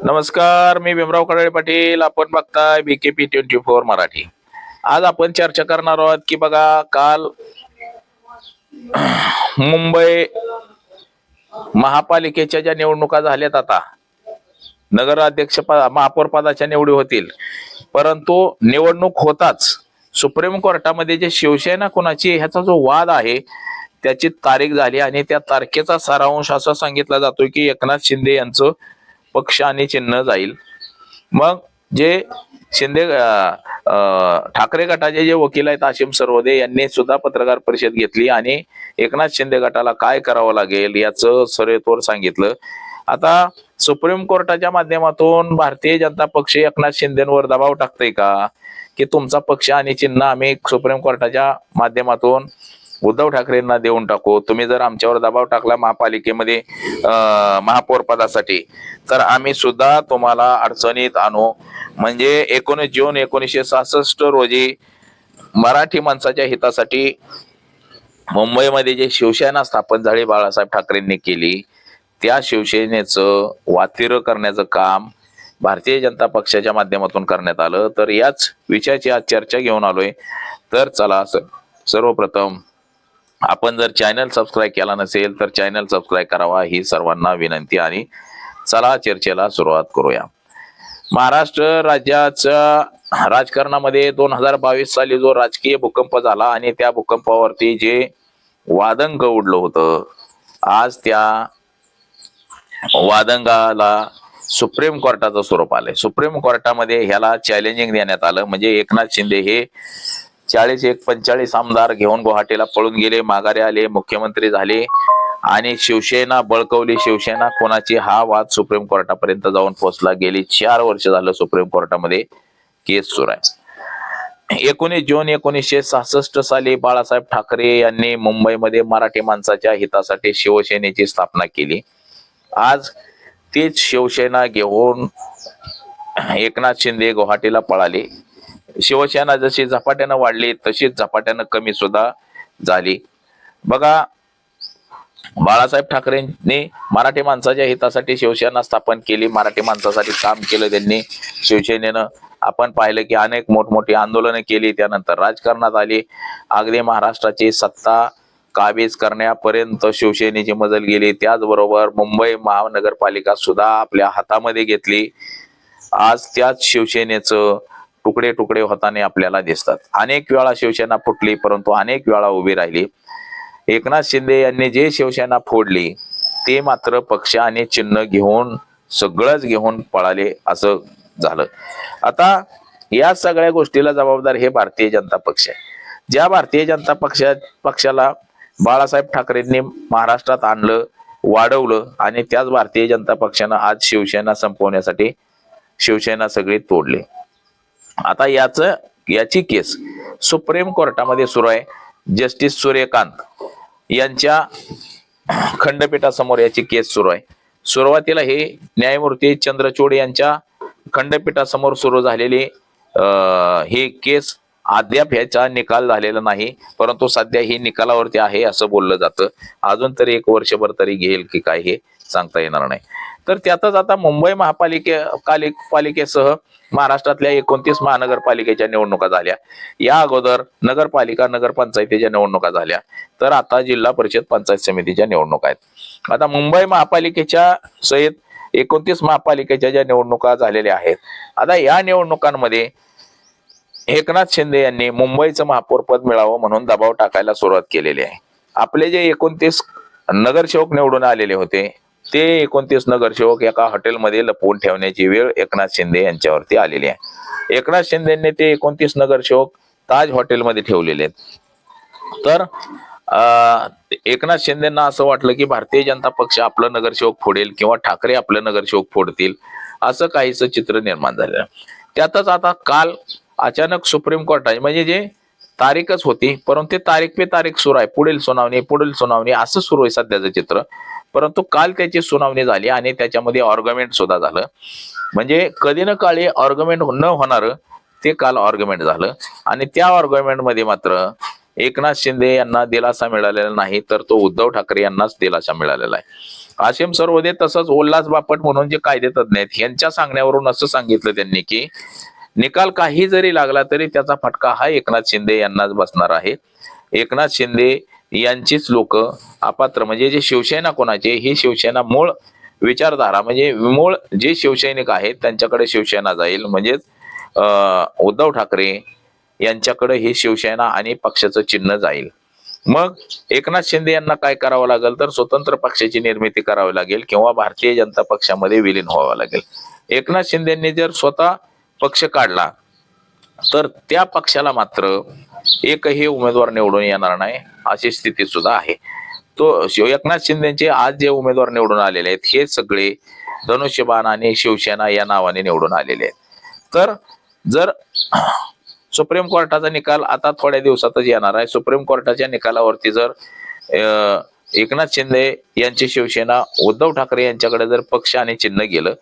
नमस्कार, मी भीमराव कडाळे पाटील. आपण बघताय BKP 24 मराठी. आज आपण चर्चा करणार आहोत की बघा, काल मुंबई महापालिकेच्या ज्या निवडणुका झाल्यात, आता नगराध्यक्ष महापौर पदाच्या निवडी होतील, परंतु निवडणूक होताच सुप्रीम कोर्टामध्ये जे शिवसेना कोणाची ह्याचा जो वाद आहे त्याची तारीख झाली आणि त्या तारखेचा सारांश असा सांगितला जातोय की एकनाथ शिंदे यांचं पक्ष आणि चिन्ह जाईल. मग जे शिंदे ठाकरे गटाचे जे वकील आहेत आशिम सरवदे यांनी सुद्धा पत्रकार परिषद घेतली आणि एकनाथ शिंदे गटाला काय करावं लागेल याचं सरेतोर सांगितलं. आता सुप्रीम कोर्टाच्या माध्यमातून भारतीय जनता पक्ष एकनाथ शिंदेवर दबाव टाकतोय का की तुमचा पक्ष आणि चिन्ह आम्ही सुप्रीम कोर्टाच्या माध्यमातून उद्धव ठाकरेंना देऊन टाकू, तुम्ही जर आमच्यावर दबाव टाकला महापालिकेमध्ये महापौर पदासाठी तर आम्ही सुद्धा तुम्हाला अडचणीत आणू. म्हणजे 19 जून 1966 रोजी मराठी माणसाच्या हितासाठी मुंबईमध्ये जे शिवसेना स्थापन झाली बाळासाहेब ठाकरेंनी केली, त्या शिवसेनेचं वातिरं करण्याचं काम भारतीय जनता पक्षाच्या माध्यमातून करण्यात आलं. तर याच विषयाची आज चर्चा घेऊन आलोय. तर चला, सर्वप्रथम आपण जर चॅनल सबस्क्राईब केला नसेल तर चॅनल सबस्क्राईब करावा ही सर्वांना विनंती. आणि चला चर्चेला सुरुवात करूया. महाराष्ट्र राज्याच्या राजकारणामध्ये 2022 साली जो राजकीय भूकंप झाला आणि त्या भूकंपावरती जे वादंग उडलं होतं, आज त्या वादंगाला सुप्रीम कोर्टाचं स्वरूप आलंय. सुप्रीम कोर्टामध्ये ह्याला चॅलेंजिंग देण्यात आलं. म्हणजे एकनाथ शिंदे हे 40-45 आमदार घेऊन गुवाहाटीला पळून गेले, माघारी आले, मुख्यमंत्री झाले आणि शिवसेना बळकवली. शिवसेना कोणाची हा वाद सुप्रीम कोर्टापर्यंत जाऊन पोहोचला. गेली 4 वर्ष झालं सुप्रीम कोर्टामध्ये केस सुरू आहे. 19 जून 1966 साली बाळासाहेब ठाकरे यांनी मुंबईमध्ये मराठी माणसाच्या हितासाठी शिवसेनेची स्थापना केली. आज तीच शिवसेना घेऊन एकनाथ शिंदे गुवाहाटीला पळाले. शिवसेना जशी झपाट्यानं वाढली तशीच झपाट्यानं कमी सुद्धा झाली. बघा, बाळासाहेब ठाकरेंनी मराठी माणसाच्या हितासाठी शिवसेना स्थापन केली, मराठी माणसासाठी काम केलं त्यांनी शिवसेनेनं. आपण पाहिलं की अनेक मोठमोठी आंदोलनं केली, त्यानंतर राजकारणात आली. अगदी महाराष्ट्राची सत्ता काबीज करण्यापर्यंत शिवसेनेची मजल गेली. त्याचबरोबर मुंबई महानगरपालिका सुद्धा आपल्या हातामध्ये घेतली. आज त्याच शिवसेनेचं तुकडे तुकडे होताना आपल्याला दिसतात. अनेक वेळा शिवसेना फुटली, परंतु अनेक वेळा उभी राहिली. एकनाथ शिंदे यांनी जे शिवसेना फोडली ते मात्र पक्ष आणि चिन्ह घेऊन सगळंच घेऊन पळाले, असं झालं. आता या सगळ्या गोष्टीला जबाबदार हे भारतीय जनता पक्ष आहे. ज्या भारतीय जनता पक्षाला बाळासाहेब ठाकरेंनी महाराष्ट्रात आणलं, वाढवलं आणि त्याच भारतीय जनता पक्षानं आज शिवसेना संपवण्यासाठी शिवसेना सगळी तोडली. आता याची केस सुप्रीम कोर्टामध्ये सुरू आहे. जस्टिस सूर्यकांत यांच्या खंडपीठासमोर याची केस सुरू आहे. सुरुवातीला हे न्यायमूर्ती चंद्रचूड यांच्या खंडपीठासमोर सुरू झालेली ही केस अद्याप ह्याचा निकाल झालेला नाही, परंतु सध्या ही निकालावरती आहे असं बोललं जातं. अजून तरी 1 वर्षभर तरी घेईल की काय हे सांगता येणार नाही. तर त्यातच आता मुंबई महापालिकेसह महाराष्ट्रातल्या 29 महानगरपालिकेच्या निवडणुका झाल्या. या अगोदर नगरपालिका नगरपंचायतीच्या निवडणुका झाल्या. तर आता जिल्हा परिषद पंचायत समितीच्या निवडणुका आहेत. आता मुंबई महापालिकेच्या सहित 29 महापालिकेच्या ज्या निवडणुका झालेल्या आहेत, आता या निवडणुकांमध्ये एकनाथ शिंदे यांनी मुंबईचं महापौरपद मिळावं म्हणून दबाव टाकायला सुरुवात केलेली आहे. आपले जे 29 नगरसेवक निवडून आलेले होते ते 29 नगरसेवक एका हॉटेलमध्ये लपवून ठेवण्याची वेळ एकनाथ शिंदे यांच्यावरती आलेली आहे. एकनाथ शिंदेने ते 29 नगरसेवक ताज हॉटेलमध्ये ठेवलेले आहेत. तर एकनाथ शिंदेना असं वाटलं की भारतीय जनता पक्ष आपलं नगरसेवक फोडेल किंवा ठाकरे आपलं नगरसेवक फोडतील, असं काहीच चित्र निर्माण झालेलं. त्यातच आता काल अचानक सुप्रीम कोर्टाने, म्हणजे जे तारीखच होती परंतु ते तारीख पे तारीख सुरू आहे, पुढील सुनावणी असं सुरू आहे सध्याचं चित्र. परंतु काल त्याची सुनावणी झाली आणि त्याच्यामध्ये आर्ग्युमेंट सुद्धा झालं. म्हणजे कधी ना काळी आर्ग्युमेंट न होणार ते काल आर्ग्युमेंट झालं आणि त्या आर्ग्युमेंट मध्ये मात्र एकनाथ शिंदे यांना दिलासा मिळालेला नाही, तर तो उद्धव ठाकरे यांनाच दिलासा मिळालेला आहे. कासिम सरवदे तसंच उल्हास बापट म्हणून जे कायदेतज्ञ आहेत यांच्या सांगण्यावरून असं सांगितलं त्यांनी की निकाल काही जरी लागला तरी त्याचा फटका हा एकनाथ शिंदे यांनाच बसणार आहे. एकनाथ शिंदे यांचीच लोक अपात्र म्हणजे जे शिवसेना कोणाचे ही शिवसेना मूळ विचारधारा म्हणजे मूळ जे शिवसैनिक आहेत त्यांच्याकडे शिवसेना जाईल. म्हणजेच उद्धव ठाकरे यांच्याकडे ही शिवसेना आणि पक्षाचं चिन्ह जाईल. मग एकनाथ शिंदे यांना काय करावं लागेल तर स्वतंत्र पक्षाची निर्मिती करावी लागेल किंवा भारतीय जनता पक्षामध्ये विलीन व्हावं लागेल. एकनाथ शिंदेंनी जर स्वतः पक्ष काढला तर त्या पक्षाला मात्र एकही उमेदवार निवडून येणार नाही अशी स्थिती सुद्धा आहे. तो एकनाथ शिंदेचे आज जे उमेदवार निवडून आलेले आहेत हे सगळे धनुष्यबाण आणि शिवसेना या नावाने निवडून आलेले आहेत. तर जर सुप्रीम कोर्टाचा निकाल आता थोड्या दिवसातच येणार आहे. सुप्रीम कोर्टाच्या निकालावरती जर एकनाथ शिंदे यांची शिवसेना उद्धव ठाकरे यांच्याकडे जर पक्ष आणि चिन्ह गेलं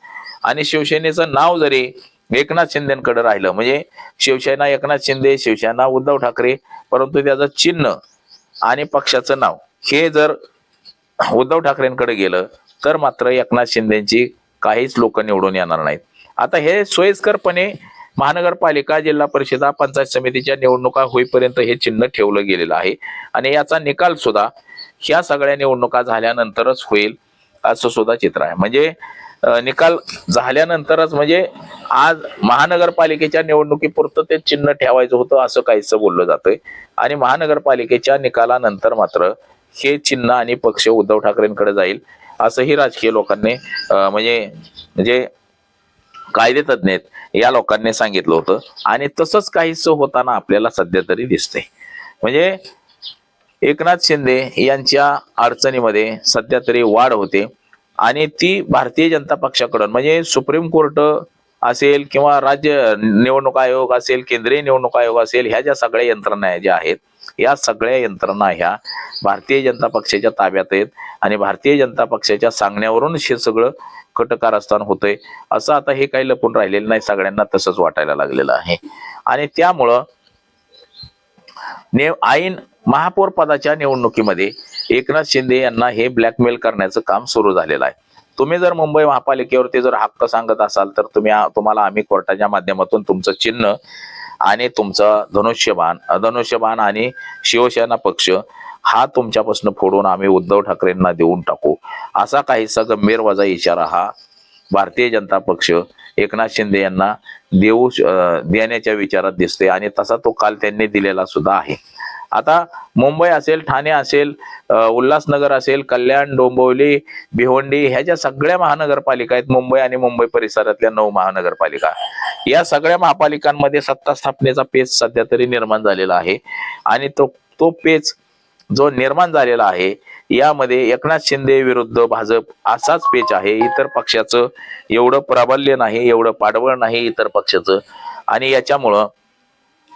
आणि शिवसेनेचं नाव जरी एकनाथ शिंदेकडे राहिलं म्हणजे शिवसेना एकनाथ शिंदे शिवसेना उद्धव ठाकरे परंतु त्याचं चिन्ह आणि पक्षाचं नाव हे जर उद्धव ठाकरेंकडे गेलं तर मात्र एकनाथ शिंदेची काहीच लोक निवडून येणार नाहीत. आता हे सोयीस्करपणे महानगरपालिका जिल्हा परिषदा पंचायत समितीच्या निवडणुका होईपर्यंत हे चिन्ह ठेवलं गेलेलं आहे आणि याचा निकाल सुद्धा ह्या सगळ्या निवडणुका झाल्यानंतरच होईल असं सुद्धा चित्र आहे. म्हणजे निकाल झाल्यानंतरच म्हणजे आज महानगरपालिकेच्या निवडणुकीपुरतं ते चिन्ह ठेवायचं होतं असं काहीच बोललं जातंय आणि महानगरपालिकेच्या निकालानंतर मात्र हे चिन्ह आणि पक्ष उद्धव ठाकरेंकडे जाईल असंही राजकीय लोकांनी म्हणजे कायदेतज्ञ आहेत या लोकांनी सांगितलं होतं आणि तसंच काहीच होताना आपल्याला सध्या तरी दिसतंय. म्हणजे एकनाथ शिंदे यांच्या अडचणीमध्ये सध्या तरी वाढ होते आणि ती भारतीय जनता पक्षाकडून म्हणजे सुप्रीम कोर्ट असेल किंवा राज्य निवडणूक आयोग असेल केंद्रीय निवडणूक आयोग असेल ह्या ज्या सगळ्या यंत्रणा ज्या आहेत या सगळ्या यंत्रणा ह्या भारतीय जनता पक्षाच्या ताब्यात आहेत आणि भारतीय जनता पक्षाच्या सांगण्यावरून हे सगळं कटकारस्थान होतंय असं आता हे काही लपून राहिलेलं नाही. सगळ्यांना तसंच वाटायला लागलेलं आहे आणि त्यामुळं ऐन महापौर पदाच्या निवडणुकीमध्ये एकनाथ शिंदे यांना हे ब्लॅकमेल करण्याचं काम सुरू झालेलं आहे. तुम्ही जर मुंबई महापालिकेवरती जर हक्क सांगत असाल तर तुम्हाला आम्ही कोर्टाच्या माध्यमातून तुमचं चिन्ह आणि तुमचं धनुष्यबाण आणि शिवसेना पक्ष हा तुमच्यापासून फोडून आम्ही उद्धव ठाकरेंना देऊन टाकू असा काहीसा गंभीरवाजा इशारा हा भारतीय जनता पक्ष एकनाथ शिंदे यांना देण्याच्या विचारात दिसते आणि तसा तो काल त्यांनी दिलेला सुद्धा आहे. आता मुंबई असेल ठाणे असेल उल्हासनगर असेल कल्याण डोंबिवली भिवंडी ह्या ज्या सगळ्या महानगरपालिका आहेत मुंबई आणि मुंबई परिसरातल्या 9 महानगरपालिका या सगळ्या महापालिकांमध्ये सत्ता स्थापनेचा पेच सध्या तरी निर्माण झालेला आहे आणि तो पेच जो निर्माण झालेला आहे यामध्ये एकनाथ शिंदे विरुद्ध भाजप असाच पेच आहे. इतर पक्षाचं एवढं प्राबल्य नाही एवढं पाठबळ नाही इतर पक्षाचं आणि याच्यामुळं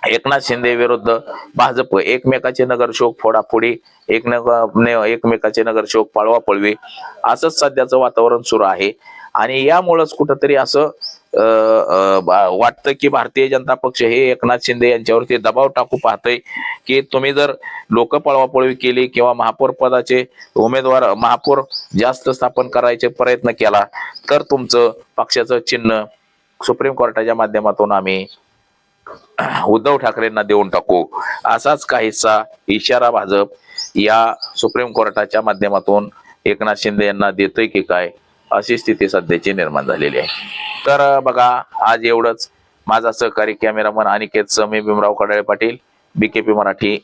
एकनाथ शिंदे विरुद्ध भाजप एकमेकाचे नगरसेवक फोडाफोडी एकमेकाचे नगरसेवक पळवापळवी असंच सध्याचं वातावरण सुरू आहे आणि यामुळेच कुठंतरी असं वाटतं की भारतीय जनता पक्ष हे एकनाथ शिंदे यांच्यावरती दबाव टाकू पाहतंय की तुम्ही जर लोक पळवापळवी केली किंवा महापौर पदाचे उमेदवार महापौर जास्त स्थापन करायचे प्रयत्न केला तर तुमचं पक्षाचं चिन्ह सुप्रीम कोर्टाच्या माध्यमातून आम्ही उद्धव ठाकरेंना देऊन टाकू असाच काहीसा इशारा भाजप या सुप्रीम कोर्टाच्या माध्यमातून एकनाथ शिंदे यांना देतोय की काय अशी स्थिती सध्याची निर्माण झालेली आहे. तर बघा आज एवढंच. माझा सहकारी कॅमेरामन अनिकेत मी भीमराव कडाळे पाटील BKP मराठी.